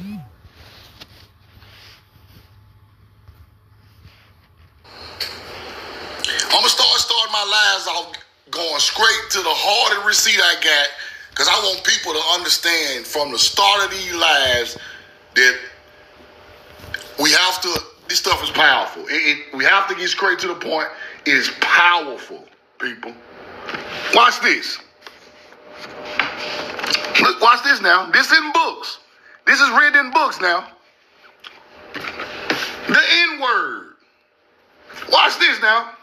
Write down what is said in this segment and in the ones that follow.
I'm going to start my lives off going straight to the heart of the receipt I got, because I want people to understand from the start of these lives that we have to, this stuff is powerful. We have to get straight to the point. It is powerful, people. Watch this. Look, watch this now. This is in books. This is written in books now. The N-word. Watch this now.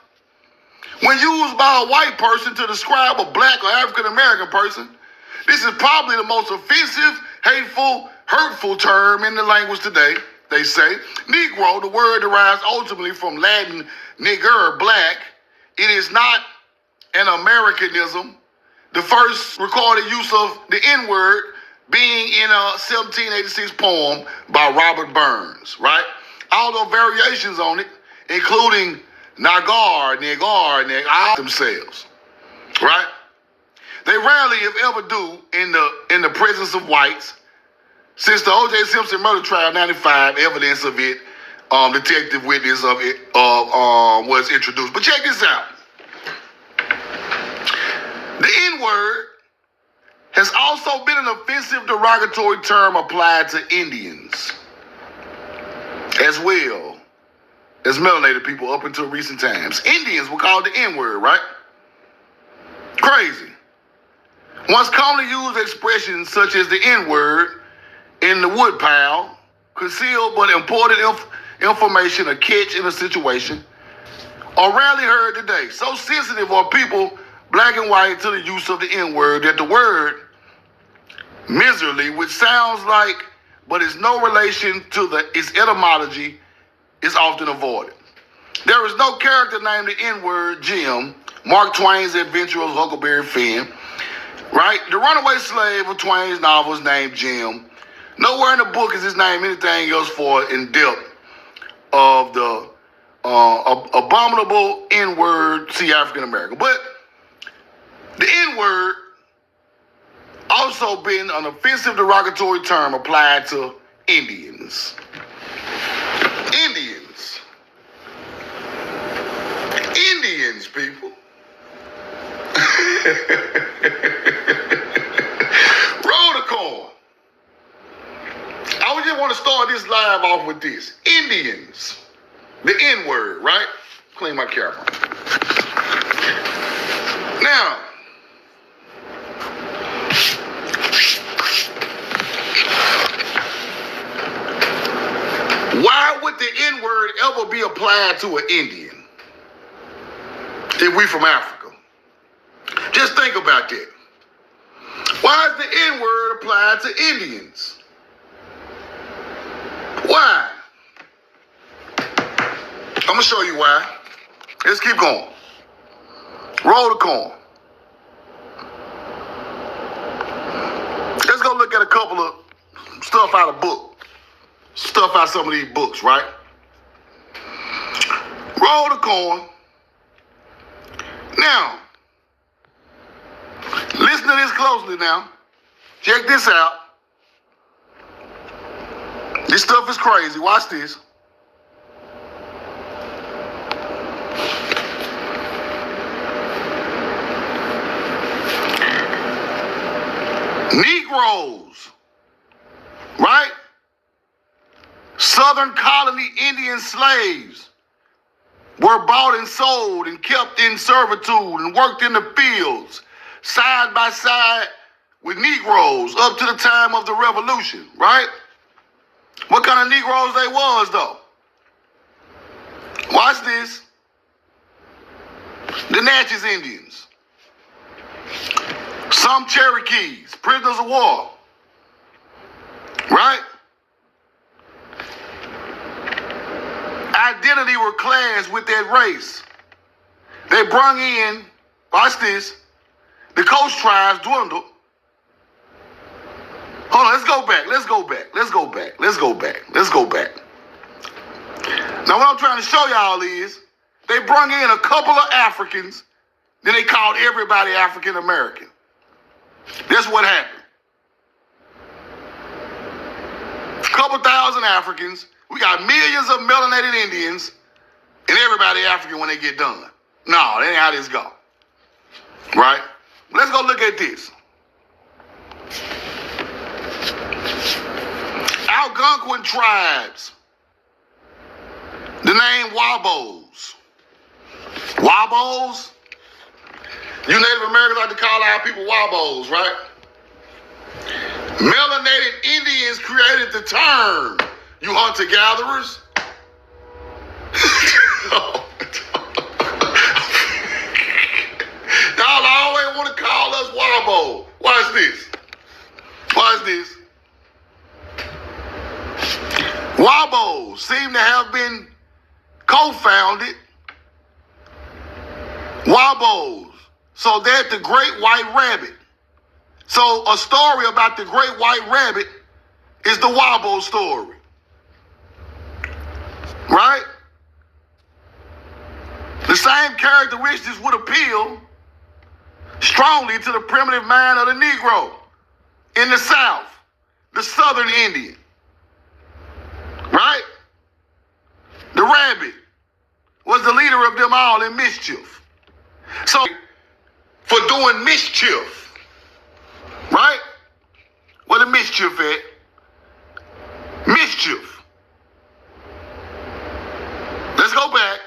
When used by a white person to describe a black or African-American person, this is probably the most offensive, hateful, hurtful term in the language today. They say Negro, the word derives ultimately from Latin nigger, black. It is not an Americanism. The first recorded use of the N-word being in a 1786 poem by Robert Burns, right? Although variations on it, including nagar, themselves, right? They rarely, if ever, do in the presence of whites. Since the O.J. Simpson murder trial, 95, evidence of it, detective witness of it was introduced. But check this out. The N-word has also been an offensive derogatory term applied to Indians, as well as melanated people up until recent times. Indians were called the N-word, right? Crazy. Once commonly used expressions such as the N-word in the woodpile, concealed but important information, a catch in a situation, are rarely heard today. So sensitive are people, black and white, to the use of the N-word that the word miserly, which sounds like but is no relation to its etymology, is often avoided. There is no character named the N-word Jim, Mark Twain's adventurous Huckleberry Finn, right? The runaway slave of Twain's novels named Jim. Nowhere in the book is his name anything else for in depth of the abominable N-word, see African American. But the N-word also been an offensive derogatory term applied to Indians. Indians, people. Roll the corn. I just want to start this live off with this. Indians. The N-word, right? Clean my camera. Now, why would the N-word ever be applied to an Indian if we from Africa? Just think about that. Why is the N-word applied to Indians? Why? I'm going to show you why. Let's keep going. Roll the corn. Let's go look at a couple of stuff out of book. Stuff out some of these books, right? Roll the corn. Now, listen to this closely now. Check this out. This stuff is crazy. Watch this. Negroes, right? Southern colony Indian slaves were bought and sold and kept in servitude and worked in the fields side by side with Negroes up to the time of the Revolution, right? What kind of Negroes they was, though? Watch this. The Natchez Indians. Some Cherokees, prisoners of war, right? Identity were classed with that race. They brung in, watch this, the coast tribes dwindled. Hold on, let's go back. Now what I'm trying to show y'all is they brung in a couple of Africans, then they called everybody African American. That's what happened. couple thousand Africans. We got millions of melanated Indians, and everybody African when they get done. No, that ain't how this go. Right? Let's go look at this. Algonquin tribes. The name Wabos. Wabos? You Native Americans like to call our people Wabos, right? Melanated Indians created the term. You hunter-gatherers? Y'all always want to call us Wabo. Watch this. Watch this. Wabos seem to have been co-founded. Wabos. So that the great white rabbit. So a story about the great white rabbit is the Wabo story. Right? The same characteristics would appeal strongly to the primitive mind of the Negro in the South, the Southern Indian. Right? The rabbit was the leader of them all in mischief. So, for doing mischief, right? Where the mischief at? Mischief. Let's go back.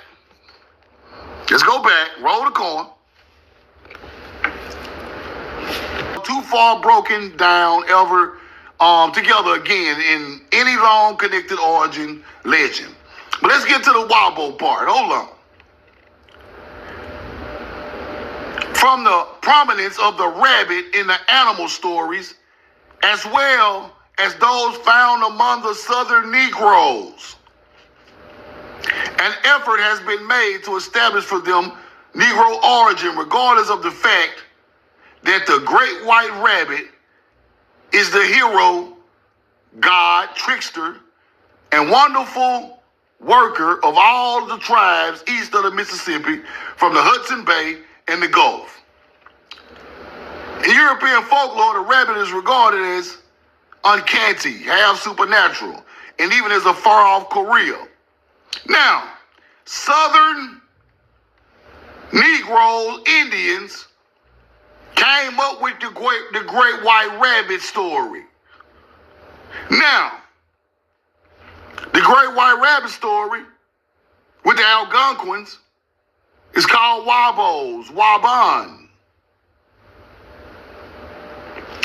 Let's go back. Roll the coin. Too far broken down ever together again in any long connected origin legend. But let's get to the Wabo part. Hold on. From the prominence of the rabbit in the animal stories, as well as those found among the Southern Negroes, an effort has been made to establish for them Negro origin, regardless of the fact that the great white rabbit is the hero, god, trickster, and wonderful worker of all the tribes east of the Mississippi, from the Hudson Bay and the Gulf. In European folklore, the rabbit is regarded as uncanny, half supernatural, and even as a far-off Korea. Now, Southern Negro Indians came up with the great white rabbit story. Now, the great white rabbit story with the Algonquins is called Wabos, Waban.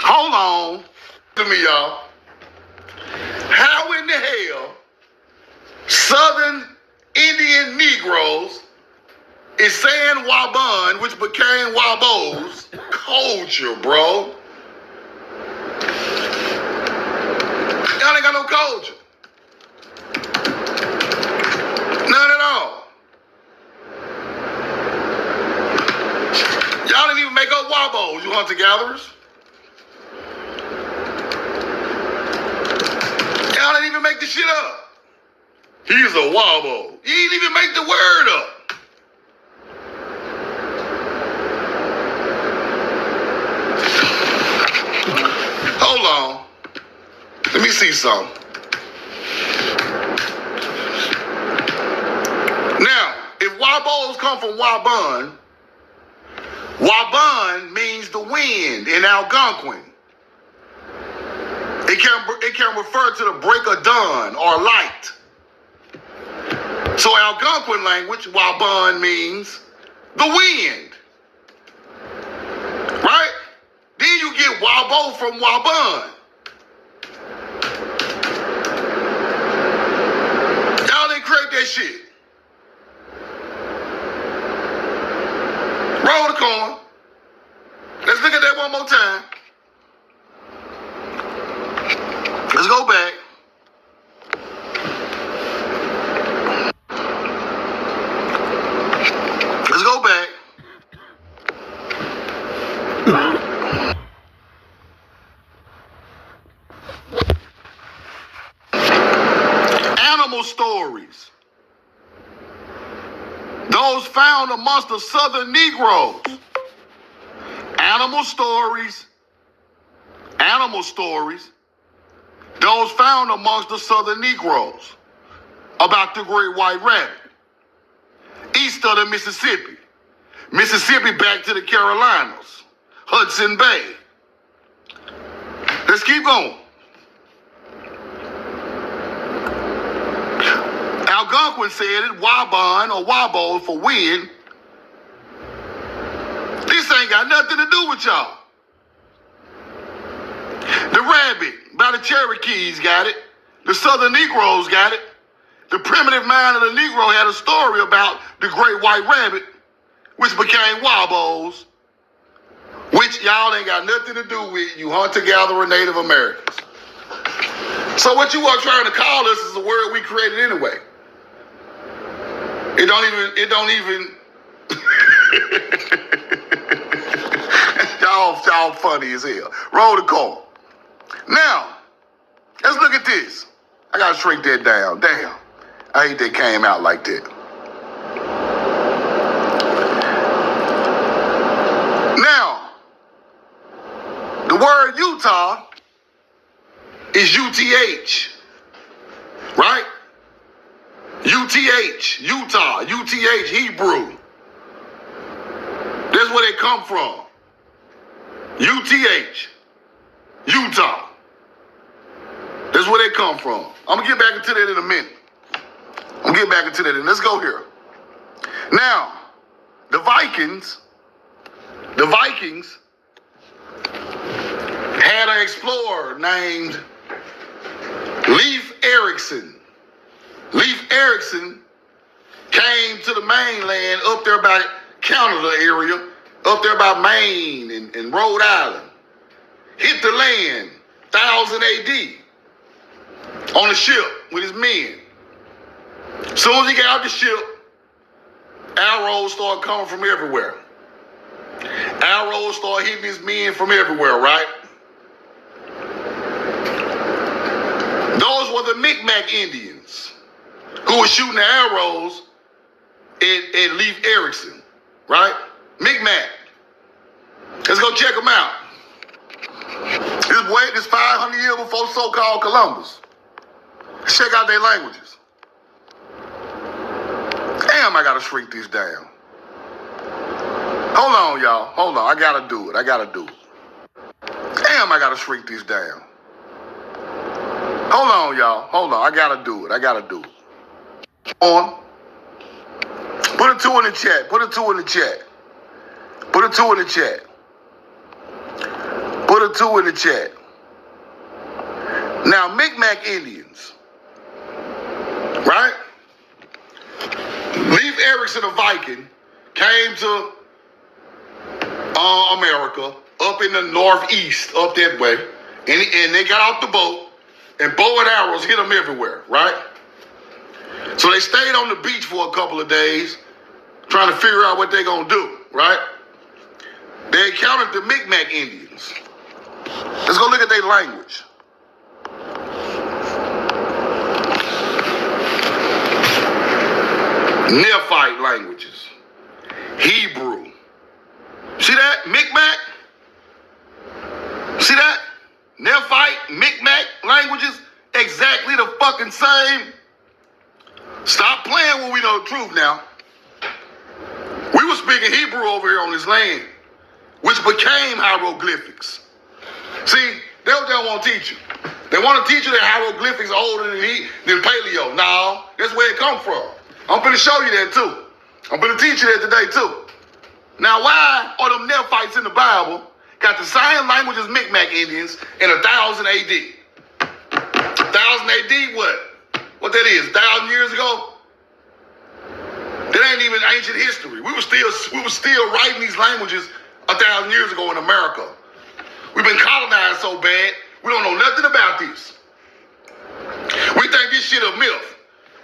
Hold on to me, y'all. How in the hell Southern Indian Negroes is saying Waban, which became Wabos, culture, bro? Y'all ain't got no culture. None at all. Y'all didn't even make up Wabos, you hunter-gatherers. Y'all didn't even make the shit up. He's a Wabo. You didn't even make the word up. Hold on. Let me see something. Now, if Wabos come from Waban, Waban means the wind in Algonquin. It can refer to the break of dawn or light. So Algonquin language, Waban means the wind. Right? Then you get Wabo from Waban. Y'all didn't create that shit. Roll the coin. Let's look at that one more time. Let's go back. Let's go back. Animal stories. Those found amongst the Southern Negroes. Animal stories those found amongst the southern Negroes, about the great white rabbit, east of the Mississippi, Mississippi back to the Carolinas, Hudson Bay. Let's keep going. Algonquin said it, Wabon or Wabo for win. This ain't got nothing to do with y'all. The rabbit by the Cherokees got it. The southern Negroes got it. The primitive mind of the Negro had a story about the great white rabbit, which became Wabos, which y'all ain't got nothing to do with, you hunter-gatherer Native Americans. So what you are trying to call us is a word we created anyway. It don't even, y'all funny as hell. Roll the call. Now, let's look at this. I gotta shrink that down. Damn. I hate that came out like that. Now, the word Utah is UTH, right? UTH, Utah, UTH, Hebrew. That's where they come from. UTH, Utah. That's where they come from. I'm gonna get back into that in a minute. Let's go here. Now, the Vikings had an explorer named Leif Erikson. Leif Erikson came to the mainland up there by Canada area, up there by Maine and Rhode Island. Hit the land, 1000 AD, on a ship with his men. Soon as he got out the ship, arrows started coming from everywhere. Arrows started hitting his men from everywhere, right? Those were the Micmac Indians who were shooting the arrows at Leif Erikson, right? Micmac. Let's go check them out. This 500 years before so-called Columbus. Let's check out their languages. Damn, I gotta shrink this down. Hold on, y'all. Hold on. I gotta do it. Damn, I gotta shrink this down. Hold on, y'all. Hold on. I gotta do it. On. Put a 2 in the chat. Put a 2 in the chat. Now, Micmac Indians, right? Leif Erikson, a Viking, came to America, up in the northeast, up that way, and they got off the boat, and bow and arrows hit them everywhere, right? So they stayed on the beach for a couple of days, trying to figure out what they're gonna do, right? They encountered the Micmac Indians. Let's go look at their language. Nephite languages. Hebrew. See that? Micmac? See that? Nephite, Micmac languages, exactly the fucking same. Stop playing when we know the truth now. We were speaking Hebrew over here on this land, which became hieroglyphics. See, that's what they want to teach you. They want to teach you that hieroglyphics are older than paleo. No, that's where it come from. I'm going to show you that too. I'm going to teach you that today too. Now, why are them Nephites in the Bible got the same language as Micmac Indians in 1000 AD? 1000 AD what? What that is? 1,000 years ago? That ain't even ancient history. We were still writing these languages 1,000 years ago in America. We've been colonized so bad, we don't know nothing about this. We think this shit a myth.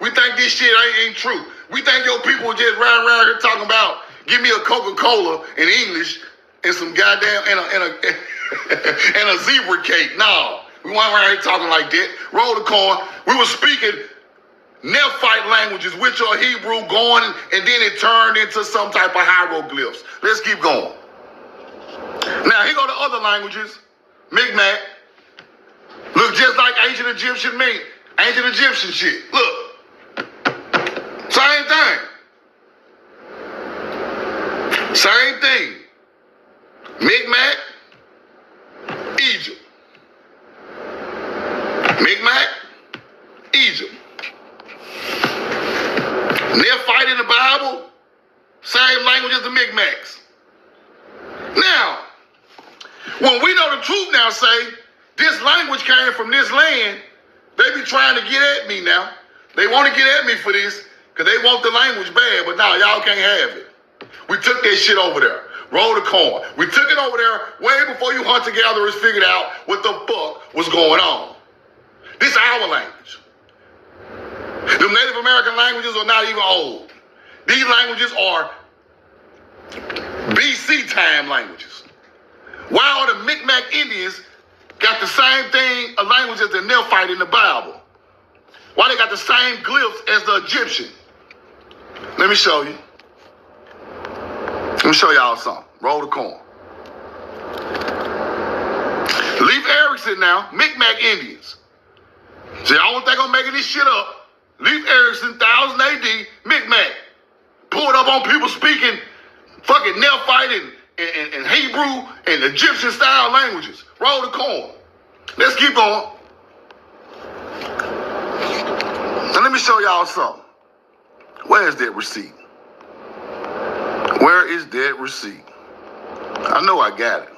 We think this shit ain't true. We think your people were just riding around here talking about, give me a Coca-Cola in English and some goddamn, and a zebra cake. No, we weren't around here talking like that. Roll the coin. We were speaking Nephite languages, which are Hebrew, going, and then it turned into some type of hieroglyphs. Let's keep going. Now, here go the other languages. Micmac. Look Look just like ancient Egyptian shit. Look. Same thing. Same thing. Micmac, Egypt. Micmac, Egypt. Nephite in the Bible, same language as the Micmacs. Now, when we know the truth now, say, this language came from this land, they be trying to get at me now. They want to get at me for this because they want the language bad, but now y'all can't have it. We took that shit over there. Roll the corn. We took it over there way before you hunter-gatherers figured out what the fuck was going on. This is our language. The Native American languages are not even old. These languages are BC time languages. While the Micmac Indians got the same thing, a language as the Nephite in the Bible. Why they got the same glyphs as the Egyptian? Let me show you. Let me show y'all something. Roll the corn. Leif Erikson now, Micmac Indians. See, I don't think I'm making this shit up. Leif Erikson, 1000 AD, Micmac. Pulled up on people speaking fucking Nephite and Hebrew and Egyptian style languages. Roll the corn. Let's keep going. Now let me show y'all something. Where is that receipt? Where is that receipt? I know I got it.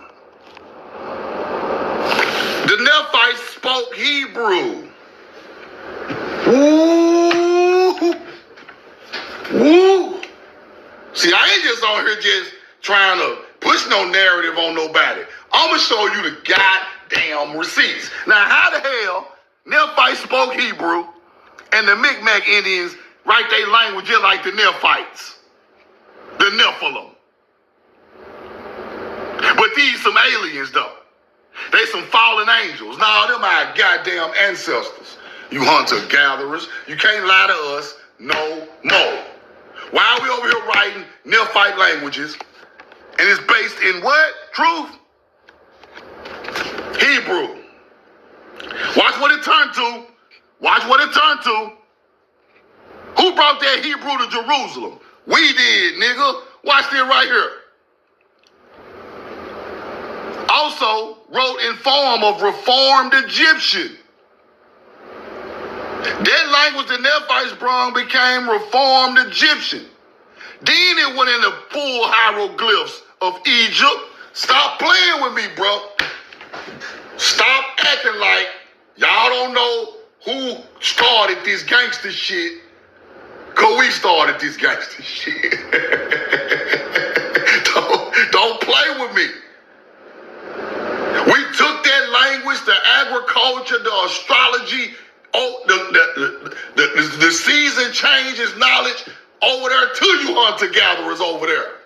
The Nephites spoke Hebrew. Woo! Woo! See, I ain't just on here just trying to push no narrative on nobody. I'm going to show you the goddamn receipts. Now, how the hell Nephites spoke Hebrew and the Micmac Indians write their language just like the Nephites? The Nephilim. But these some aliens, though. They some fallen angels. Nah, them our goddamn ancestors. You hunter-gatherers. You can't lie to us no more. Why are we over here writing Nephite languages? And it's based in what? Truth? Hebrew. Watch what it turned to. Watch what it turned to. Who brought that Hebrew to Jerusalem? We did, nigga. Watch this right here. Also wrote in form of Reformed Egyptian. That language the Nephites brung became Reformed Egyptian. Then it went into full hieroglyphs of Egypt. Stop playing with me, bro. Stop acting like y'all don't know who started this gangster shit. Cause we started this gangster shit. Don't play with me. We took that language, the agriculture, the astrology, the season changes knowledge over there to you hunter-gatherers over there.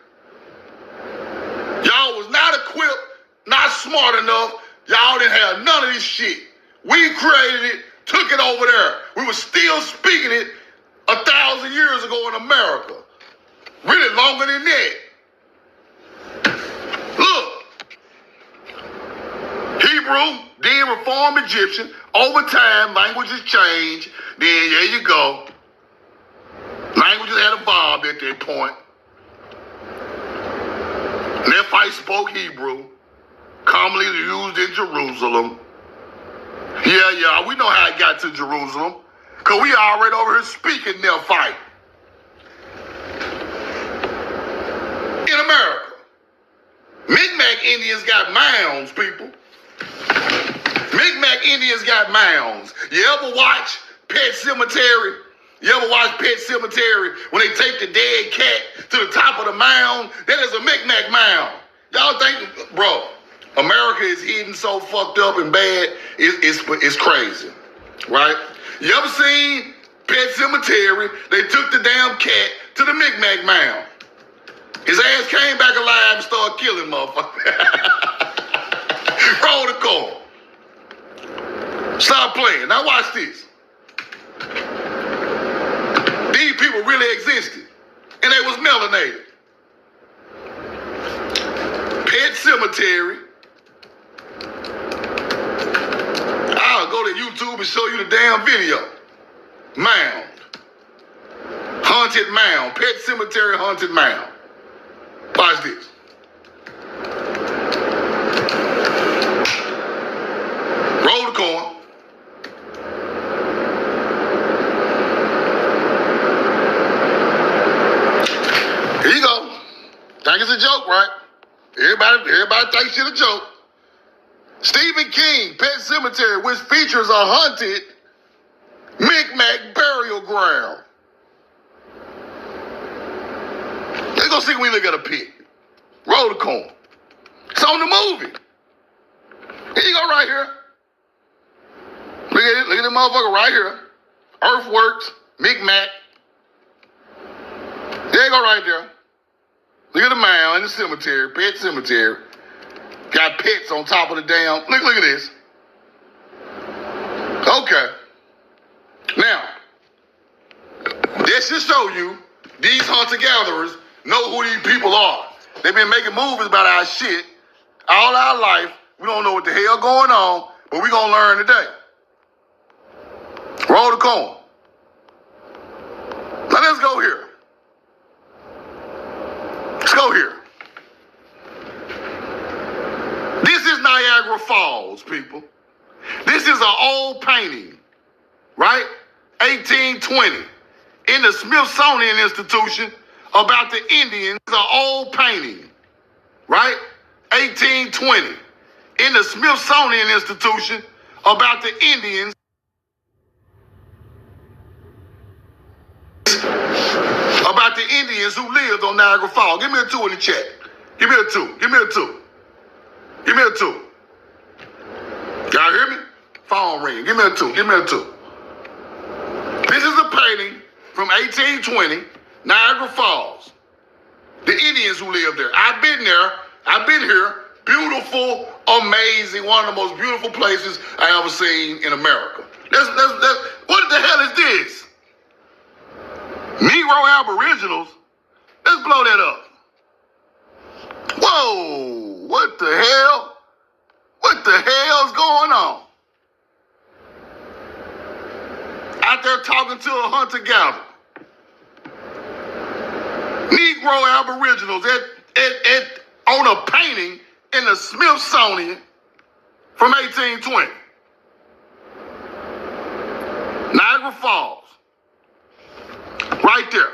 Y'all was not equipped, not smart enough. Y'all didn't have none of this shit. We created it, took it over there. We were still speaking it 1,000 years ago in America. Really longer than that. Look. Hebrew, then Reformed Egyptian. Over time, languages change. Then, there you go. Languages had evolved at that point. Nephites spoke Hebrew, commonly used in Jerusalem. Yeah, we know how it got to Jerusalem. Because we already over here speaking Nephite. In America. Micmac Indians got mounds, people. Micmac Indians got mounds. You ever watch Pet Cemetery? You ever watch Pet Cemetery when they take the dead cat to the top of the mound? That is a Micmac mound. Y'all think, bro, America is hidden so fucked up and bad, it's crazy, right? You ever seen Pet Cemetery? They took the damn cat to the Micmac mound. His ass came back alive and started killing motherfuckers. Roll the call. Stop playing. Now watch this. These people really existed. And they was melanated. Pet Cemetery. I'll go to YouTube and show you the damn video. Mound. Haunted mound. Pet cemetery haunted mound. Watch this. Roll the corn. Here you go. Think it's a joke, right? Everybody thinks it's a joke. Stephen King, Pet Cemetery, which features a haunted Micmac burial ground. Let's go see when we look at a pig. Roll the corn. It's on the movie. Here you go right here. Look at it. Look at the motherfucker right here. Earthworks, Micmac. There you go right there. Look at the mound in the cemetery, pet cemetery. Got pets on top of the damn. Look at this. Okay. Now, this should show you these hunter-gatherers know who these people are. They've been making movies about our shit all our life. We don't know what the hell going on, but we're going to learn today. Roll the corn. Now let's go here. Let's go here. This is Niagara Falls, people. This is an old painting, right? 1820 in the Smithsonian Institution about the Indians. It's an old painting, right? 1820 in the Smithsonian Institution about the Indians. About the Indians who lived on Niagara Falls. Give me a 2 in the chat. Give me a 2. Give me a 2. Give me a 2. Y'all hear me? Phone ring. Give me a 2. Give me a 2. This is a painting from 1820, Niagara Falls. The Indians who lived there. I've been there. I've been here. Beautiful, amazing, one of the most beautiful places I ever seen in America. What the hell is this? Negro Aboriginals? Let's blow that up. Whoa, what the hell? What the hell's going on? Out there talking to a hunter-gatherer. Negro Aboriginals on a painting in the Smithsonian from 1820. Niagara Falls. Right there.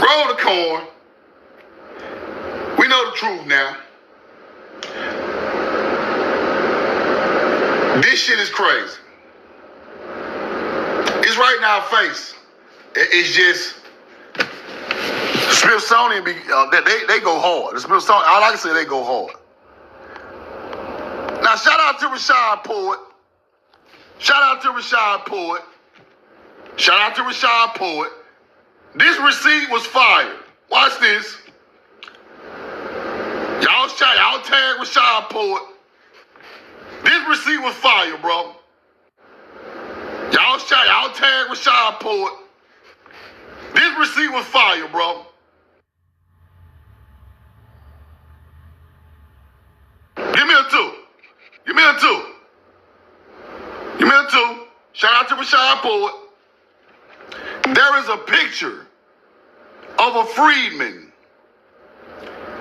Roll the corn. We know the truth now. This shit is crazy. It's right in our face. It's just Smithsonian. They go hard. The Smithsonian. All I can say, they go hard. Now, shout out to Rashad Poet. Shout out to Rashad Poet. Shout out to Rashad Poet. This receipt was fired. Watch this. Y'all tag Rashad Poet. This receipt was fired, bro. Y'all tag Rashad Poet. This receipt was fired, bro. Give me a 2. Give me a 2. Give me a 2. Shout out to Rashad Poet. There is a picture of a freedman.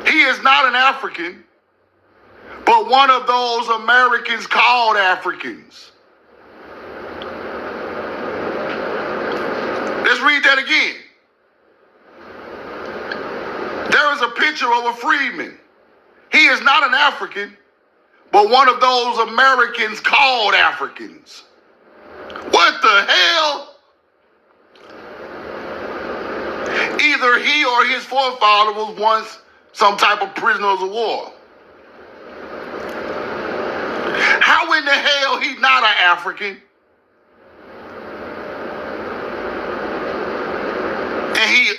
He is not an African, but one of those Americans called Africans. Let's read that again. There is a picture of a freedman. He is not an African, but one of those Americans called Africans. What the hell? Either he or his forefather was once some type of prisoner of war. How in the hell he not an African? And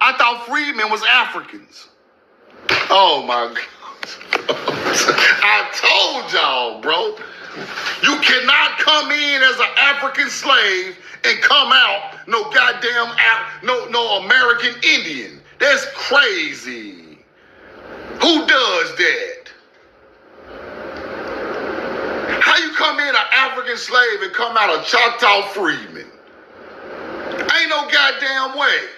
I thought freedmen was Africans. Oh my God. I told y'all, bro. You cannot come in as an African slave and come out no goddamn no American Indian. That's crazy. Who does that? come in an African slave and come out a Choctaw freedman? Ain't no goddamn way.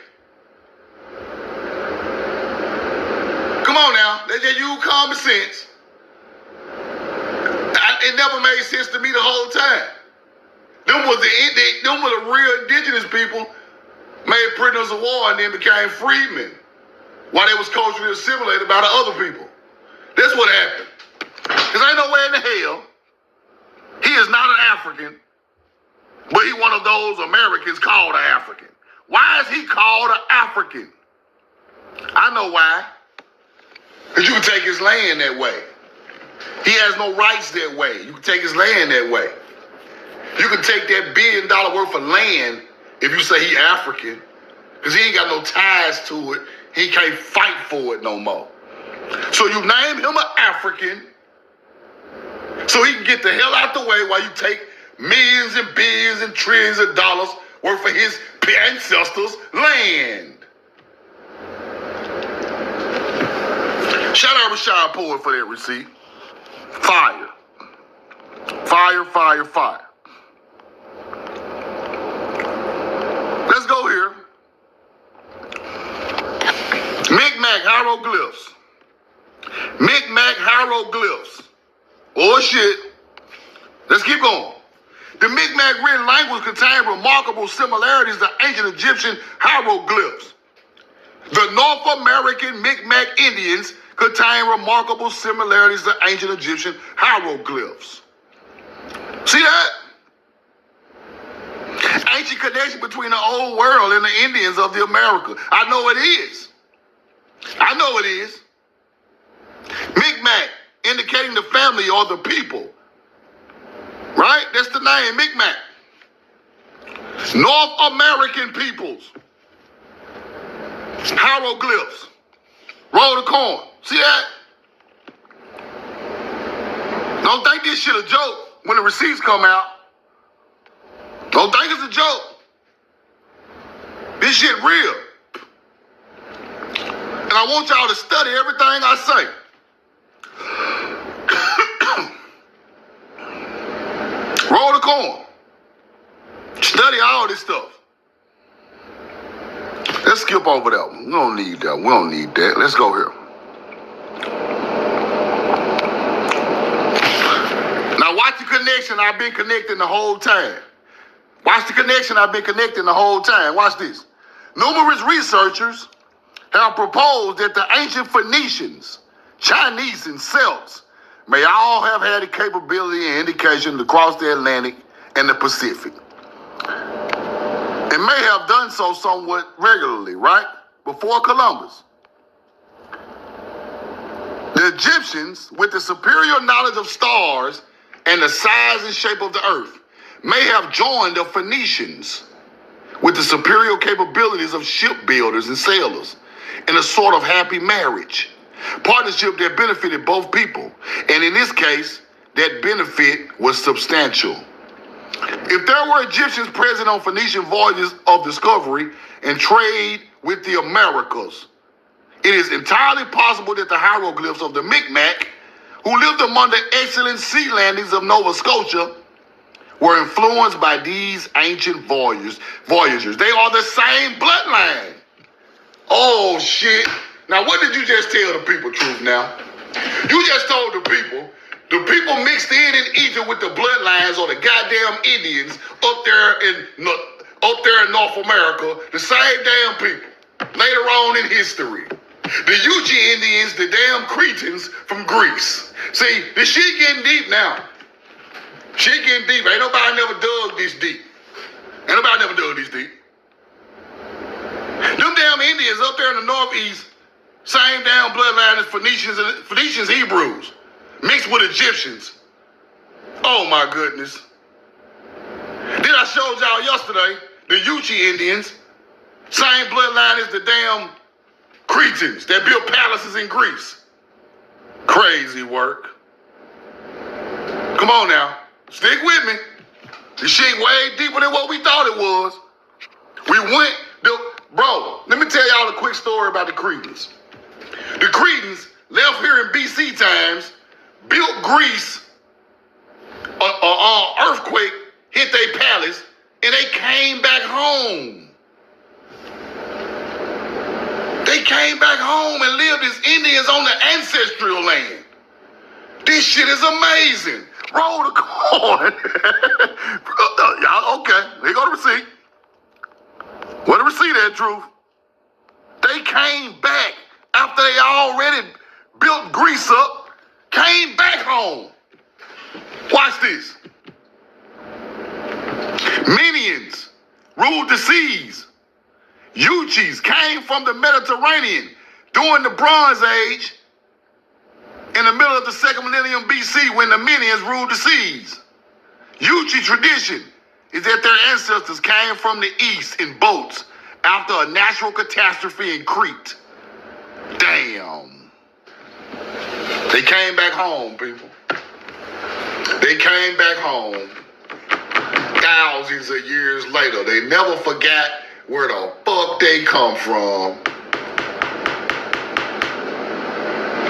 Come on now, let's just use common sense. It never made sense to me the whole time. Them were the real indigenous people made prisoners of war and then became freedmen while they was culturally assimilated by the other people. That's what happened. Because ain't no way in the hell he is not an African, but he one of those Americans called an African. Why is he called an African? I know why. Because you can take his land that way. He has no rights that way. You can take his land that way. You can take that $1 billion worth of land if you say he African, because he ain't got no ties to it. He can't fight for it no more. So you name him an African so he can get the hell out the way while you take millions and billions and trillions of dollars worth of his ancestors' land. Shout out Rashad Poet for that receipt. Fire. Fire, fire, fire. Let's go here. Micmac hieroglyphs. Micmac hieroglyphs. Oh shit. Let's keep going. The Micmac written language contained remarkable similarities to ancient Egyptian hieroglyphs. The North American Micmac Indians contain remarkable similarities to ancient Egyptian hieroglyphs. See that? Ancient connection between the old world and the Indians of the America. I know it is. I know it is. Micmac, indicating the family or the people. Right? That's the name, Micmac. North American peoples. Hieroglyphs. Roll the corn. See that? Don't think this shit a joke when the receipts come out. Don't think it's a joke. This shit real. And I want y'all to study everything I say. Roll the corn. Study all this stuff. Let's skip over that one. We don't need that. We don't need that. Let's go here. Now watch the connection I've been connecting the whole time. Watch the connection I've been connecting the whole time. Watch this. Numerous researchers have proposed that the ancient Phoenicians, Chinese, and Celts may all have had the capability and indication to cross the Atlantic and the Pacific. And may have done so somewhat regularly, right? Before Columbus. The Egyptians, with the superior knowledge of stars and the size and shape of the earth, may have joined the Phoenicians with the superior capabilities of shipbuilders and sailors in a sort of happy marriage. Partnership that benefited both people. And in this case, that benefit was substantial. If there were Egyptians present on Phoenician voyages of discovery and trade with the Americas, it is entirely possible that the hieroglyphs of the Micmac, who lived among the excellent sea landings of Nova Scotia, were influenced by these ancient voyagers. They are the same bloodline. Oh, shit. Now, what did you just tell the people, Truth, now? You just told the people mixed in Egypt with the bloodlines or the goddamn Indians up there in North America, the same damn people, later on in history. The Yuchi Indians, the damn Cretans from Greece. See, this shit getting deep now. Shit getting deep. Ain't nobody never dug this deep. Ain't nobody never dug this deep. Them damn Indians up there in the Northeast, same damn bloodline as Phoenicians, Hebrews, mixed with Egyptians. Oh my goodness. Then I showed y'all yesterday, the Yuchi Indians, same bloodline as the damn Cretans that built palaces in Greece. Crazy work. Come on now. Stick with me. This shit way deeper than what we thought it was. Bro, let me tell y'all a quick story about the Cretans. The Cretans left here in BC times, built Greece, earthquake hit their palace, and they came back home. They came back home and lived as Indians on the ancestral land. This shit is amazing. Roll the coin. Y'all, okay, here go the receipt. Where the receipt at, Truth? They came back after they already built Greece up, came back home. Watch this. Minions ruled the seas. Uchis came from the Mediterranean during the Bronze Age in the middle of the second millennium BC when the Minions ruled the seas. Uchi tradition is that their ancestors came from the east in boats after a natural catastrophe in Crete. Damn. They came back home, people. They came back home thousands of years later. They never forgot where the fuck they come from.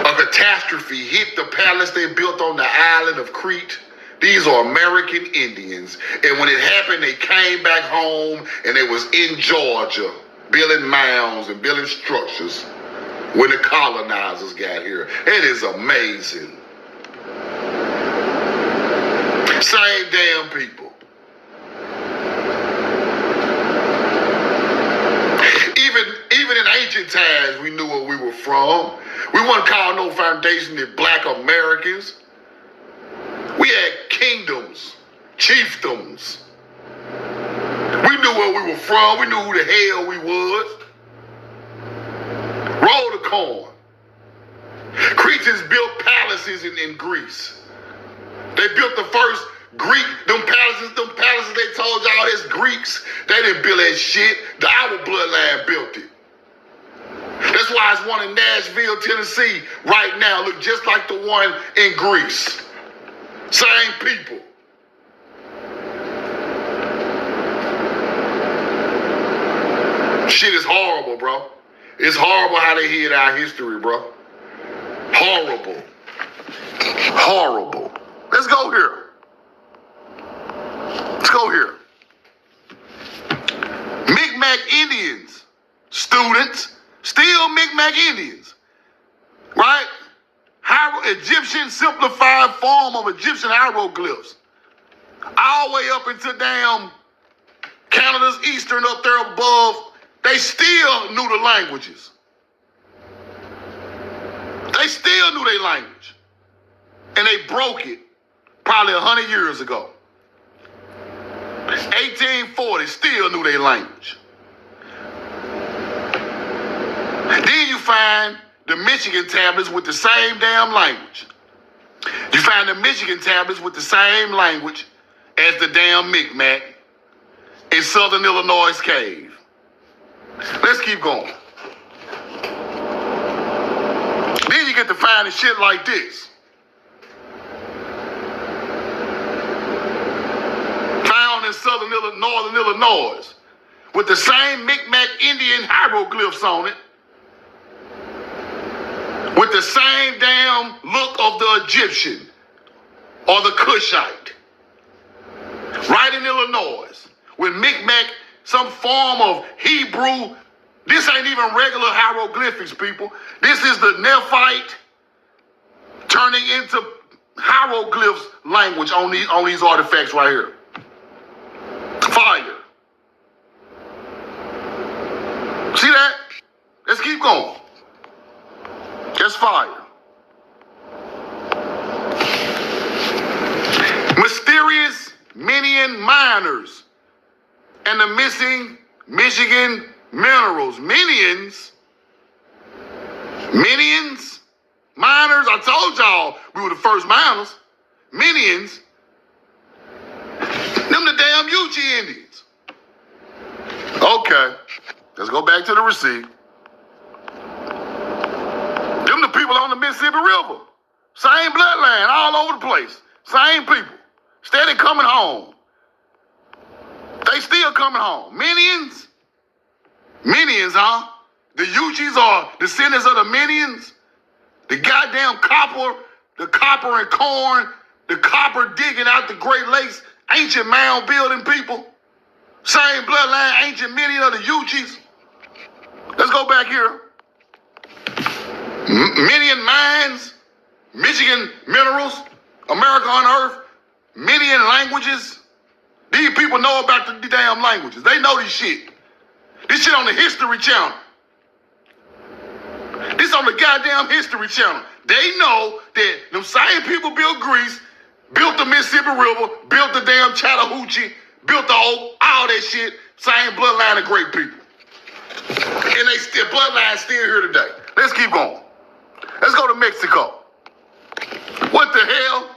A catastrophe hit the palace they built on the island of Crete. These are American Indians. And when it happened, they came back home and they was in Georgia building mounds and building structures when the colonizers got here. It is amazing. Same damn people. Even in ancient times, we knew where we were from. We weren't called no foundation as Black Americans. We had kingdoms, chiefdoms. We knew where we were from. We knew who the hell we was. Roll the coin. Cretans built palaces in Greece. They built the first Greek, them palaces they told y'all that's Greeks. They didn't build that shit. Our bloodline built it. That's why it's one in Nashville, Tennessee right now. Look just like the one in Greece. Same people. Shit is horrible, bro. It's horrible how they hid our history, bro. Horrible. Horrible. Let's go here. Let's go here. Mi'kmaq Indians, students, still Mi'kmaq Indians, right? Egyptian simplified form of Egyptian hieroglyphs. All the way up into damn Canada's eastern up there above, they still knew the languages. They still knew their language. And they broke it probably 100 years ago. 1840, still knew their language. Then you find the Michigan tablets with the same damn language. You find the Michigan tablets with the same language as the damn Mi'kmaq in southern Illinois cave. Let's keep going. Then you get to finding shit like this. Found in northern Illinois with the same Mi'kmaq Indian hieroglyphs on it, with the same damn look of the Egyptian or the Cushite. Right in Illinois, with Mi'kmaq, some form of Hebrew. This ain't even regular hieroglyphics, people. This is the Nephite turning into hieroglyphs language on these artifacts right here. Fire. See that? Let's keep going. That's fire. Mysterious Minion miners and the missing Michigan minerals. Minions? Miners? I told y'all we were the first miners. Minions? Them the damn Uchi Indians. Okay, let's go back to the receipt. Them the people on the Mississippi River. Same bloodline all over the place. Same people. Steady coming home. They still coming home. Minions? Minions, huh? The Uchis are descendants of the Minions? The goddamn copper and corn the copper digging out the Great Lakes, ancient mound building people. Same bloodline, ancient many of the Uchis. Let's go back here. Midian mines, Michigan minerals, America unearthed, Midian languages. These people know about the damn languages. They know this shit. This shit on the History Channel. This on the goddamn History Channel. They know that them same people built Greece, built the Mississippi River, built the damn Chattahoochee, built the Oak, all that shit. Same bloodline of great people. And they still, bloodline still here today. Let's keep going. Let's go to Mexico. What the hell?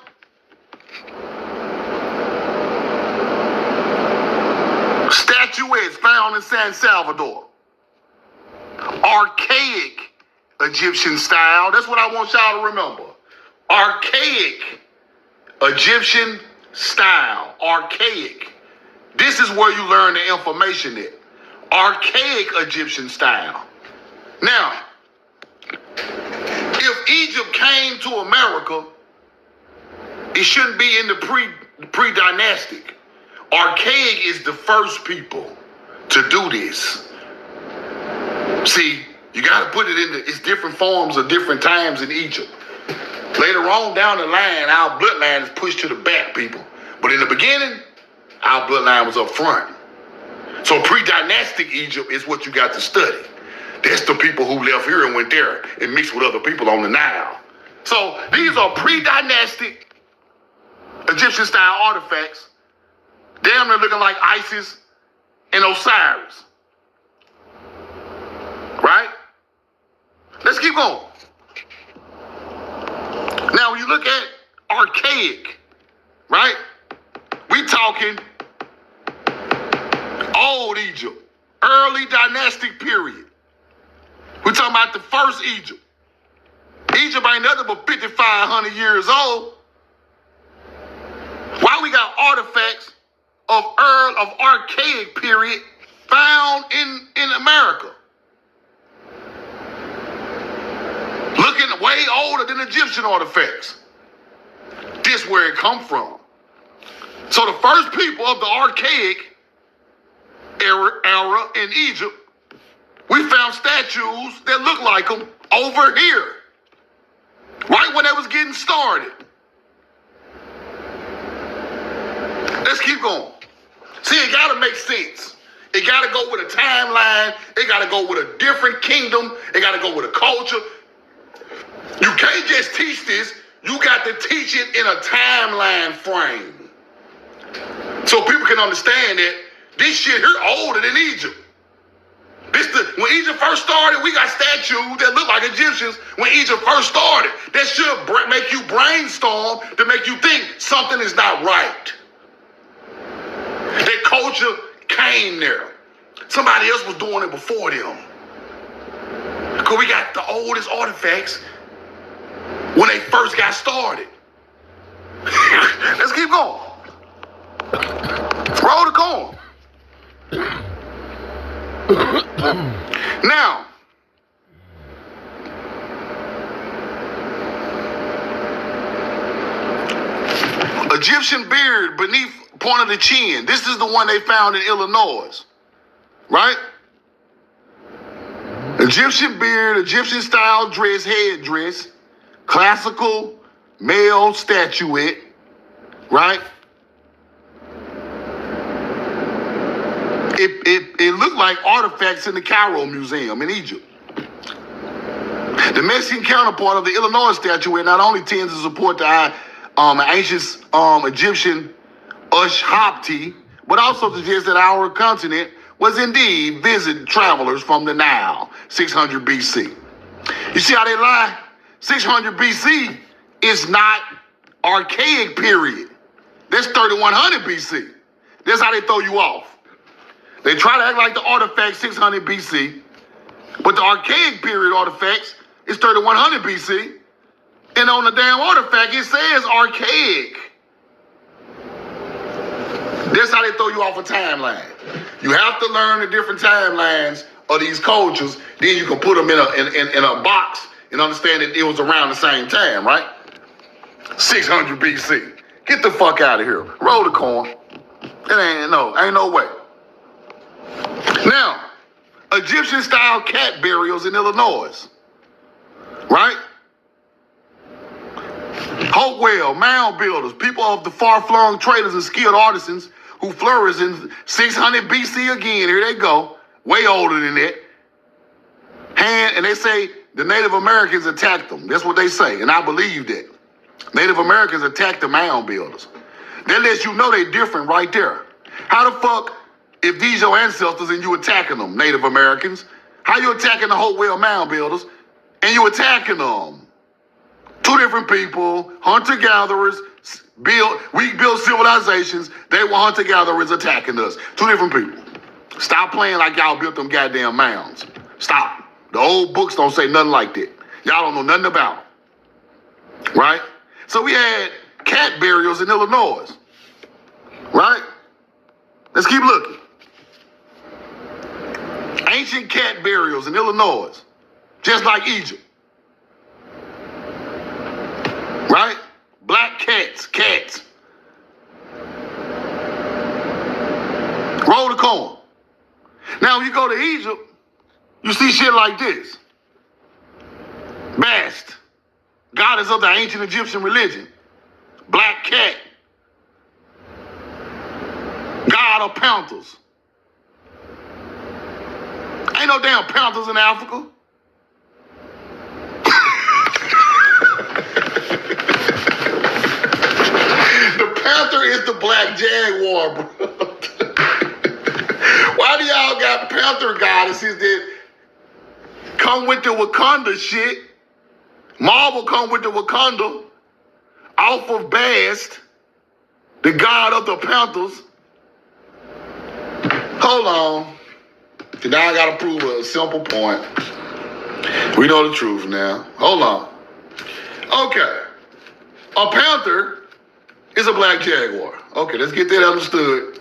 Statuettes found in San Salvador. Archaic Egyptian style. That's what I want y'all to remember. Archaic Egyptian style. Archaic. This is where you learn the information at. Archaic Egyptian style. Now, if Egypt came to America, it shouldn't be in the pre-dynastic. Archaic is the first people to do this. See, you got to put it in it's different forms of different times in Egypt. Later on down the line, our bloodline is pushed to the back, people. But in the beginning, our bloodline was up front. So pre-dynastic Egypt is what you got to study. That's the people who left here and went there and mixed with other people on the Nile. So these are pre-dynastic Egyptian style artifacts. Damn, they're looking like Isis and Osiris. Right? Let's keep going. Now, when you look at archaic, right? We talking old Egypt, early dynastic period. We're talking about the first Egypt. Egypt ain't nothing but 5,500 years old. Why we got artifacts of archaic period found in America? Looking way older than Egyptian artifacts. This where it come from. So the first people of the archaic era in Egypt, we found statues that look like them over here. Right when they was getting started. Let's keep going. See, it gotta make sense. It gotta go with a timeline. It gotta go with a different kingdom. It gotta go with a culture. You can't just teach this. You got to teach it in a timeline frame. So people can understand that this shit here older than Egypt. When Egypt first started, we got statues that look like Egyptians when Egypt first started. That should make you brainstorm to make you think something is not right. That culture came there. Somebody else was doing it before them. Because we got the oldest artifacts when they first got started. Let's keep going. Roll the corn. Now, Egyptian beard beneath point of the chin. This is the one they found in Illinois, right? Egyptian beard, Egyptian style dress, headdress, classical male statuette, right? It looked like artifacts in the Cairo Museum in Egypt. The Mexican counterpart of the Illinois statuette not only tends to support the ancient Egyptian Ushapti, but also suggests that our continent was indeed visited travelers from the Nile, 600 BC. You see how they lie? 600 BC is not archaic period. That's 3100 BC. That's how they throw you off. They try to act like the artifact 600 BC, but the archaic period artifacts is 3100 BC, and on the damn artifact it says archaic. That's how they throw you off a timeline. You have to learn the different timelines of these cultures, then you can put them in a box and understand that it was around the same time, right? 600 BC. Get the fuck out of here. Roll the coin. Ain't no way. Now, Egyptian-style cat burials in Illinois. Right? Hopewell, mound builders, people of the far-flung traders and skilled artisans who flourished in 600 BC again. Here they go. Way older than that. And they say the Native Americans attacked them. That's what they say, and I believe that. Native Americans attacked the mound builders. That lets you know they're different right there. How the fuck, if these your ancestors and you attacking them, Native Americans, how you attacking the Hopewell mound builders and you attacking them? Two different people, hunter-gatherers, we built civilizations. They were hunter-gatherers attacking us. Two different people. Stop playing like y'all built them goddamn mounds. Stop. The old books don't say nothing like that. Y'all don't know nothing about it. Right? So we had cat burials in Illinois. Right? Let's keep looking. Ancient cat burials in Illinois. Just like Egypt. Right? Black cats. Roll the coin. Now, when you go to Egypt, you see shit like this. Bast, goddess of the ancient Egyptian religion. Black cat. God of panthers. Ain't no damn panthers in Africa. The panther is the black jaguar, bro. Why do y'all got panther goddesses that come with the Wakanda shit? Marvel come with the Wakanda off of Bast, the god of the panthers. Hold on. Now I gotta prove a simple point. We know the truth now. Hold on. Okay. A panther is a black jaguar. Okay, let's get that understood.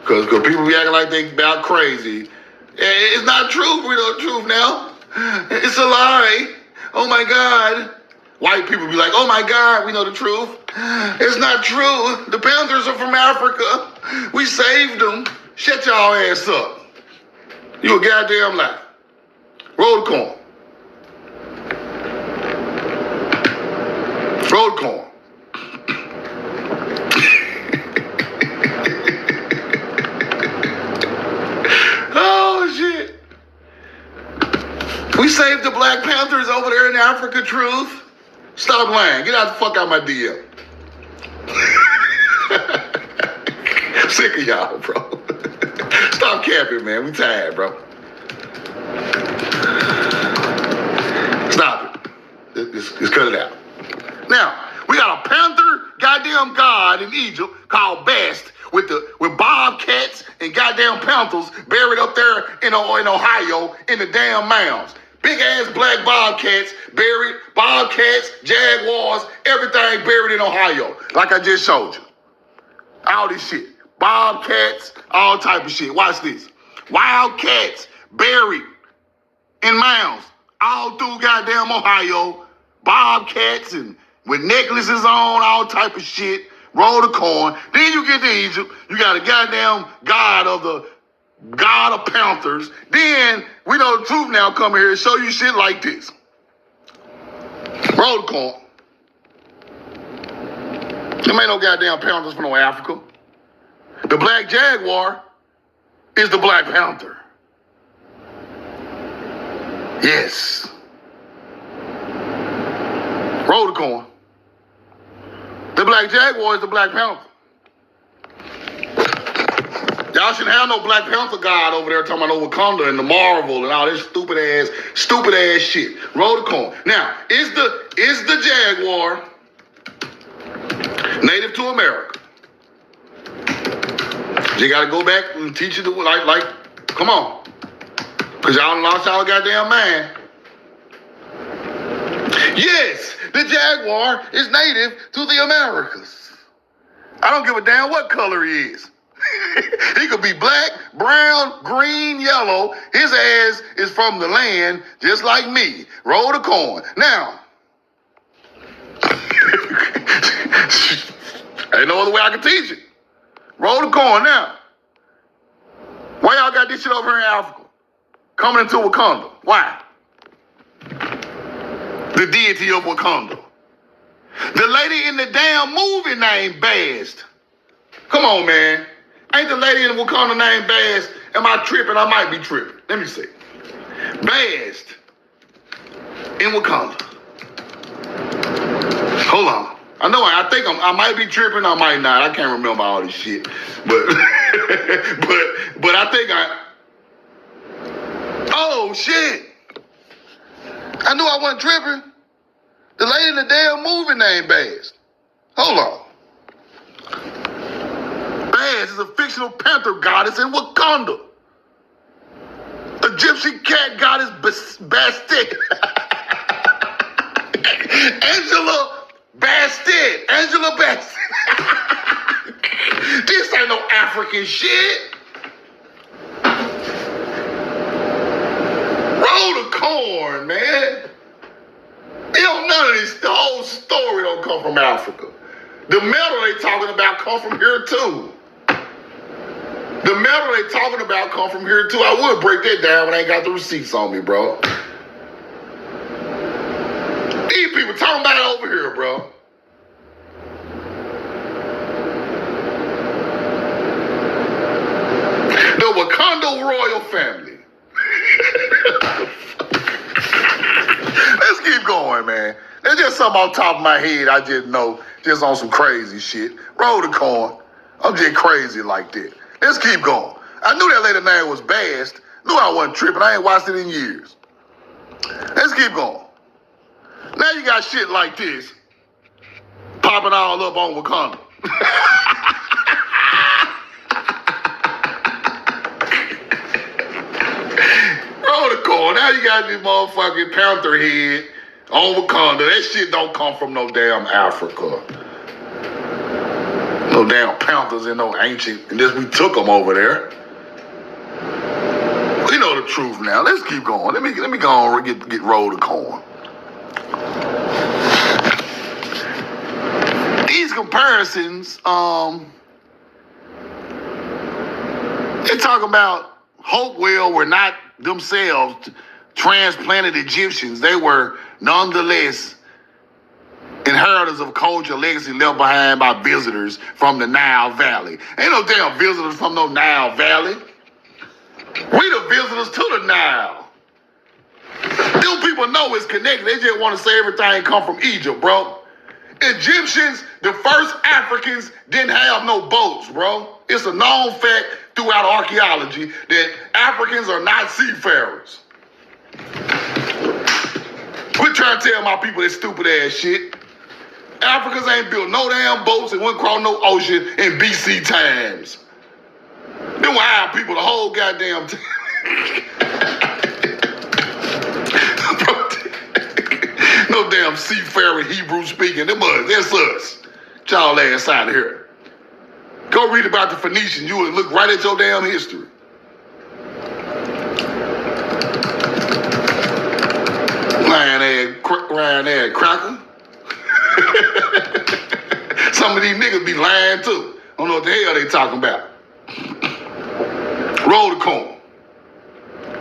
Because people be acting like they about crazy. It's not true. We know the truth now. It's a lie. Oh my God. White people be like, oh my God, we know the truth. It's not true. The panthers are from Africa. We saved them. Shut y'all ass up. You a goddamn lie. Roll the coin. Roll the coin. Oh, shit. We saved the Black Panthers over there in Africa, truth. Stop lying. Get out the fuck out of my DM. Sick of y'all, bro. Stop capping, man. We tired, bro. Stop it. Just cut it out. Now, we got a panther goddamn god in Egypt called Bast with bobcats and goddamn panthers buried up there in Ohio in the damn mounds. Big ass black bobcats buried, bobcats, jaguars, everything buried in Ohio, like I just showed you. All this shit. Bobcats, all type of shit. Watch this. Wild cats buried in mounds all through goddamn Ohio. Bobcats and with necklaces on, all type of shit. Roll the coin. Then you get to Egypt. You got a goddamn god of panthers. Then we know the truth now. Come here and show you shit like this. Roll the coin. There ain't no goddamn panthers from no Africa. The black jaguar is the Black Panther. Yes. Roll the coin. The black jaguar is the Black Panther. Y'all shouldn't have no Black Panther god over there talking about Wakanda and the Marvel and all this stupid ass shit. Roll the coin. Now, is the jaguar native to America? You gotta go back and teach it like, come on. Cause y'all lost y'all goddamn mind. Yes, the jaguar is native to the Americas. I don't give a damn what color he is. He could be black, brown, green, yellow. His ass is from the land just like me. Roll the coin. Now, Ain't no other way I can teach it. Roll the corn now. Why y'all got this shit over here in Africa? Coming into Wakanda. Why? The deity of Wakanda. The lady in the damn movie named Bast. Come on, man. Ain't the lady in Wakanda named Bast? Am I tripping? I might be tripping. Let me see. Bast in Wakanda. Hold on. I think I might be tripping. I might not. I can't remember all this shit. But but I think oh shit. I knew I wasn't tripping. The lady in the damn movie named Bast. Hold on. Bast is a fictional panther goddess in Wakanda. Egyptian cat goddess Bastet. Angela Bastet. This ain't no African shit. Roll the corn, man. None of this, the whole story don't come from Africa. The metal they talking about come from here too. The metal they talking about come from here too. I would break that down, but I ain't got the receipts on me, bro. These people talking about it over here, bro. The Wakanda royal family. Let's keep going, man. There's just something on top of my head I just know, just on some crazy shit. Roll the corn. I'm just crazy like that. Let's keep going. I knew that lady name was Bast. Knew I wasn't tripping. I ain't watched it in years. Let's keep going. Now you got shit like this popping all up on Wakanda. Roll the corn. Now you got this motherfucking panther head on Wakanda. That shit don't come from no damn Africa. No damn panthers and no ancient. And this we took them over there. We know the truth now. Let's keep going. Let me go on and get roll the corn. These comparisons, they talk about Hopewell were not themselves transplanted Egyptians. They were nonetheless inheritors of culture, legacy left behind by visitors from the Nile Valley. Ain't no damn visitors from no Nile Valley. We the visitors to the Nile. Them people know it's connected. They just want to say everything come from Egypt, bro. Egyptians, the first Africans, didn't have no boats, bro. It's a known fact throughout archaeology that Africans are not seafarers. Quit trying to tell my people that stupid ass shit. Africans ain't built no damn boats and went across no ocean in BC times. Them were our people the whole goddamn time. No damn seafaring Hebrew speaking. That's us. Get y'all ass out of here. Go read about the Phoenicians. You would look right at your damn history. Lying ass cracker. Some of these niggas be lying too. I don't know what the hell they talking about. Roll the corn.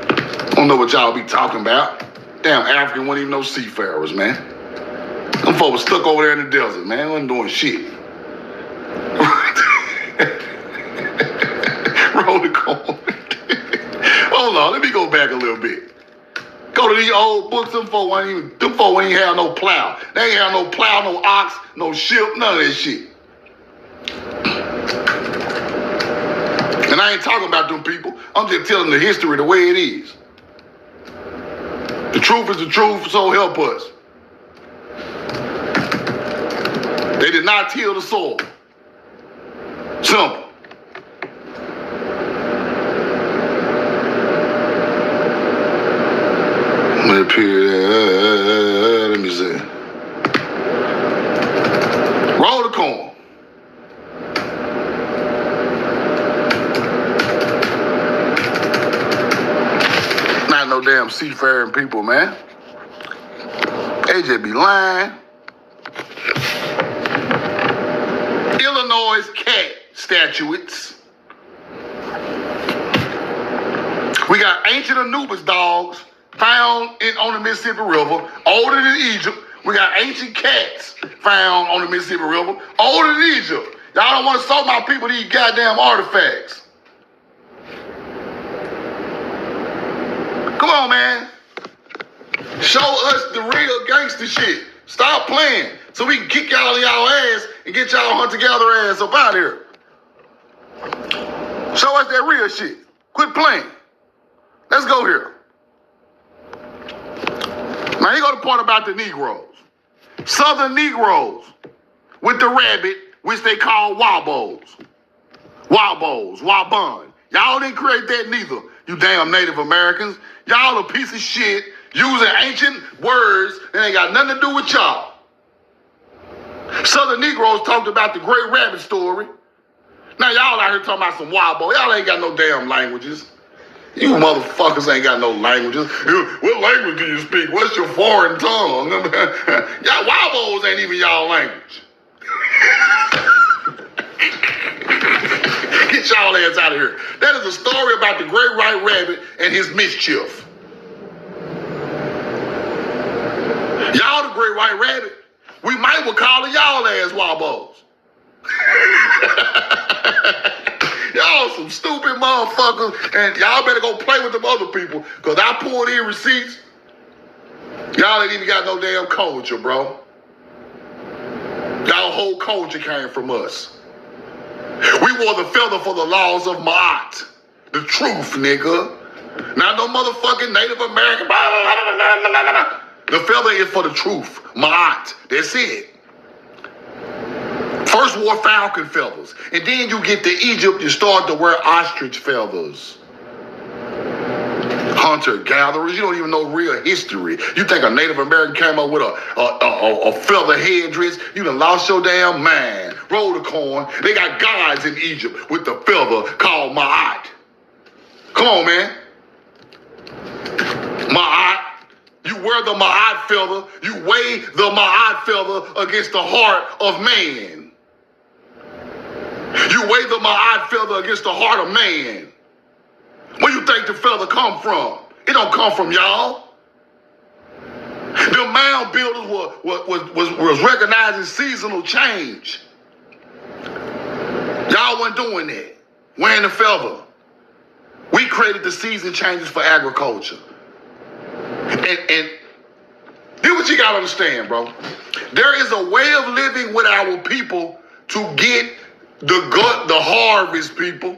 I don't know what y'all be talking about. Damn, African wasn't even no seafarers, man. Them folks stuck over there in the desert, man. They wasn't doing shit. Roll the corn. Hold on, let me go back a little bit. Go to these old books, them folks ain't have no plow. They ain't have no plow, no ox, no ship, none of that shit. And I ain't talking about them people. I'm just telling the history the way it is. The truth is the truth, so help us. They did not till the soil. Simple. Let me see. Roll the corn. Not no damn seafaring people, man. They just be lying. Illinois cat statuettes. We got ancient Anubis dogs found on the Mississippi River, older than Egypt. We got ancient cats found on the Mississippi River, older than Egypt. Y'all don't want to show my people these goddamn artifacts. Come on, man. Show us the real gangster shit. Stop playing so we can kick y'all in y'all ass and get y'all hunter-gatherer ass up out here. Show us that real shit. Quit playing. Let's go here. Now, here go the part about the Negroes. Southern Negroes with the rabbit, which they call wabos. Wabos, wabun. Y'all didn't create that neither, you damn Native Americans. Y'all a piece of shit using ancient words that ain't got nothing to do with y'all. Southern Negroes talked about the Great Rabbit story. Now y'all out here talking about some wabo. Y'all ain't got no damn languages. You motherfuckers ain't got no languages. What language do you speak? What's your foreign tongue? Y'all wabos ain't even y'all language. Get y'all ass out of here. That is a story about the great white rabbit and his mischief. Y'all the great white rabbit. We might well call y'all ass wabos. Y'all some stupid motherfuckers, and y'all better go play with them other people, because I pulled in receipts. Y'all ain't even got no damn culture, bro. Y'all whole culture came from us. We wore the feather for the laws of Ma'at. The truth, nigga. Not no motherfucking Native American. Blah, blah, blah, blah, blah, blah. The feather is for the truth. Ma'at. That's it. First wore falcon feathers. And then you get to Egypt, you start to wear ostrich feathers. Hunter-gatherers, you don't even know real history. You think a Native American came up with a feather headdress? You done lost your damn mind. Roll the corn. They got gods in Egypt with the feather called Ma'at. Come on, man. Ma'at. You wear the Ma'at feather. You weigh the Ma'at feather against the heart of man. You weigh the Ma'at feather against the heart of man. Where you think the feather come from? It don't come from y'all. The mound builders was recognizing seasonal change. Y'all wasn't doing that. Wearing the feather. We created the season changes for agriculture. And here's what you gotta understand, bro. There is a way of living with our people to get the harvest, people.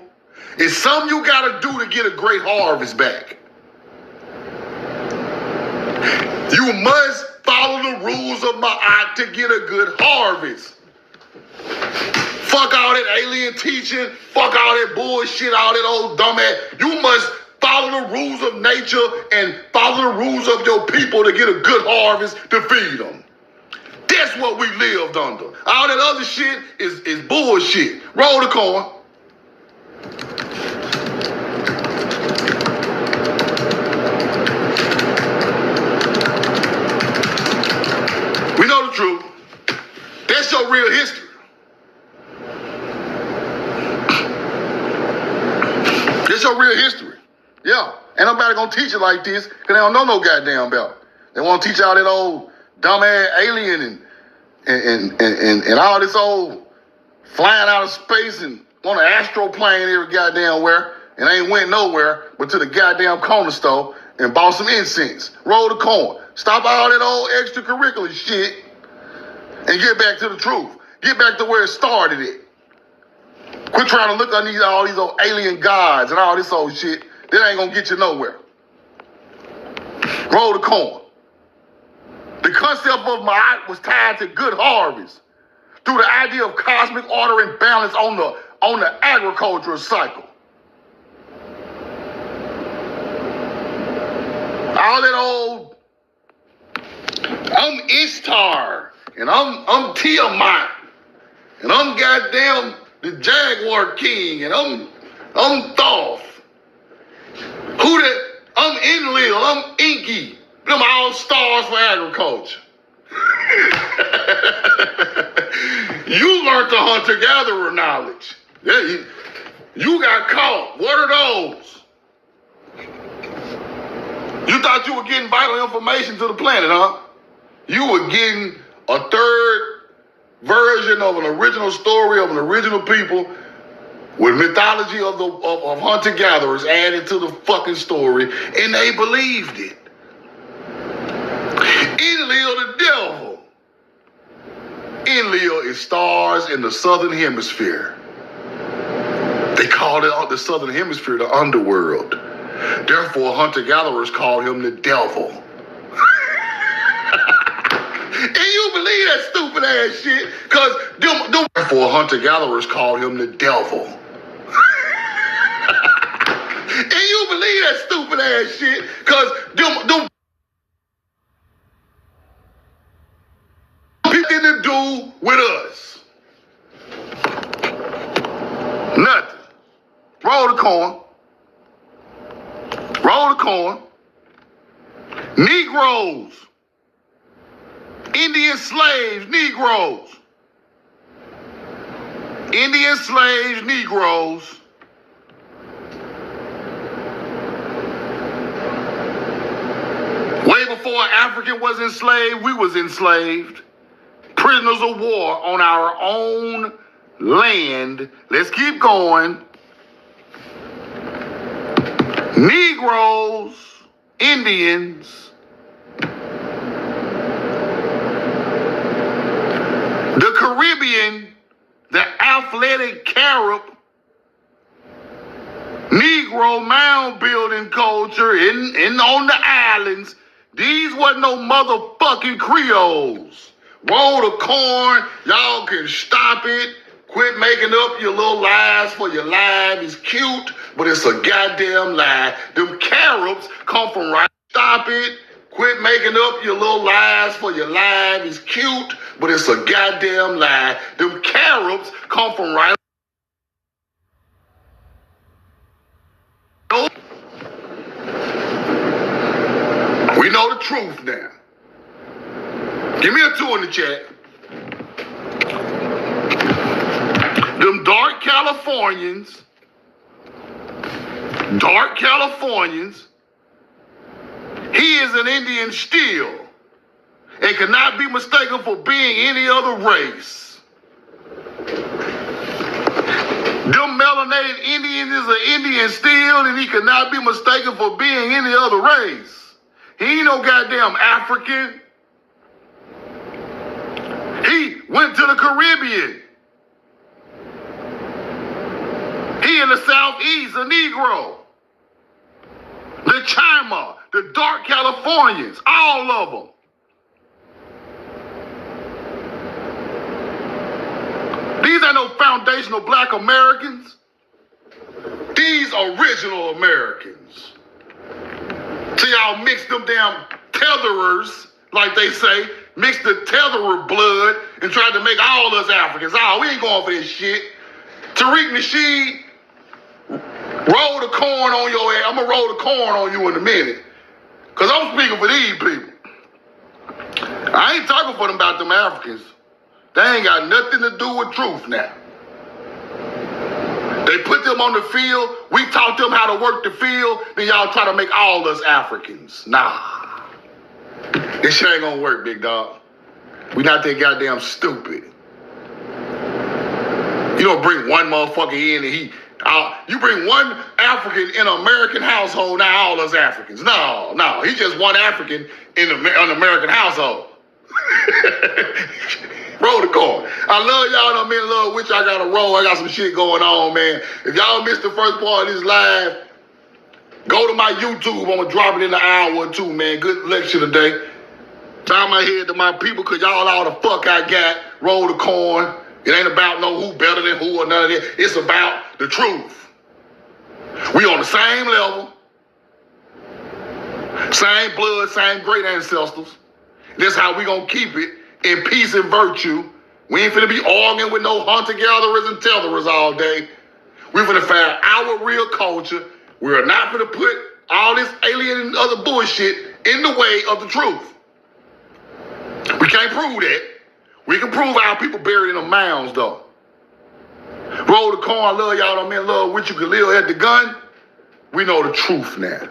It's something you gotta do to get a great harvest back. You must follow the rules of Ma'at to get a good harvest. Fuck all that alien teaching, fuck all that bullshit, all that old dumbass. You must follow the rules of nature and follow the rules of your people to get a good harvest to feed them. That's what we lived under. All that other shit is bullshit. Roll the corn. We know the truth. That's your real history. That's your real history. Yeah. Ain't nobody gonna teach it like this because they don't know no goddamn about it. They want to teach all that old dumbass alien and all this old flying out of space and on an astroplane every goddamn where and ain't went nowhere but to the goddamn corner store and bought some incense. Roll the corn. Stop all that old extracurricular shit and get back to the truth. Get back to where it started it. Quit trying to look on all these old alien gods and all this old shit. That ain't gonna get you nowhere. Roll the corn. The concept of Ma'at was tied to good harvest through the idea of cosmic order and balance on the agricultural cycle. All that old, I'm Ishtar, and I'm Tiamat, and I'm goddamn the Jaguar King, and I'm Thoth. Who that? I'm Enlil, I'm Inky. Them all stars for agriculture. You learned the hunter-gatherer knowledge. Yeah, you got caught. What are those? You thought you were getting vital information to the planet, huh? You were getting a third version of an original story of an original people with mythology of hunter-gatherers added to the fucking story, and they believed it. Enlil the devil. Enlil is stars in the southern hemisphere. They called it the southern hemisphere the underworld. Therefore, hunter-gatherers called him the devil. And you believe that stupid ass shit? Because therefore, hunter-gatherers called him the devil. And you believe that stupid ass shit? Because them people to do with us. Nothing. Roll the corn. Roll the corn. Negroes. Indian slaves, Negroes. Indian slaves, Negroes. Way before African was enslaved, we was enslaved. Prisoners of war on our own land. Let's keep going. Negroes, Indians, the Caribbean, the athletic Carib, Negro mound building culture in on the islands. These wasn't no motherfucking Creoles. Roll the corn, y'all can stop it. Quit making up your little lies for your life. It's cute, but it's a goddamn lie. Them Caribs come from right. Stop it. Quit making up your little lies for your life. It's cute, but it's a goddamn lie. Them Caribs come from right. We know the truth now. Give me a 2 in the chat. Them dark Californians, he is an Indian still and cannot be mistaken for being any other race. Them melanated Indians is an Indian still and he cannot be mistaken for being any other race. He ain't no goddamn African. He went to the Caribbean. He in the Southeast, a Negro. The Chima, the dark Californians, all of them. These ain't no foundational black Americans. These original Americans. See, y'all mix them damn tetherers, like they say, mix the tetherer blood and tried to make all us Africans. Oh, we ain't going for this shit. Tariq Nasheed, roll the corn on your ass. I'm going to roll the corn on you in a minute. Because I'm speaking for these people. I ain't talking for them about them Africans. They ain't got nothing to do with truth now. They put them on the field. We taught them how to work the field. Then y'all try to make all us Africans. Nah. This shit ain't gonna work, big dog. We not that goddamn stupid. You don't bring one motherfucker in and you bring one African in an American household, now all us Africans. No, he's just one African in an American household. Roll the corn. I love y'all. I'm in love with y'all. I got to roll. I got some shit going on, man. If y'all missed the first part of this live, go to my YouTube. I'm going to drop it in an hour or two, man. Good lecture today. Bow my head to my people because y'all all the fuck I got. Roll the corn. It ain't about no who better than who or none of that. It's about the truth. We on the same level. Same blood, same great ancestors. This how we going to keep it. In peace and virtue. We ain't finna be arguing with no hunter-gatherers and tetherers all day. We finna find our real culture. We are not finna put all this alien and other bullshit in the way of the truth. We can't prove that. We can prove our people buried in the mounds, though. Roll the corn, love y'all, don't mean love with you, Khalil had the gun. We know the truth now.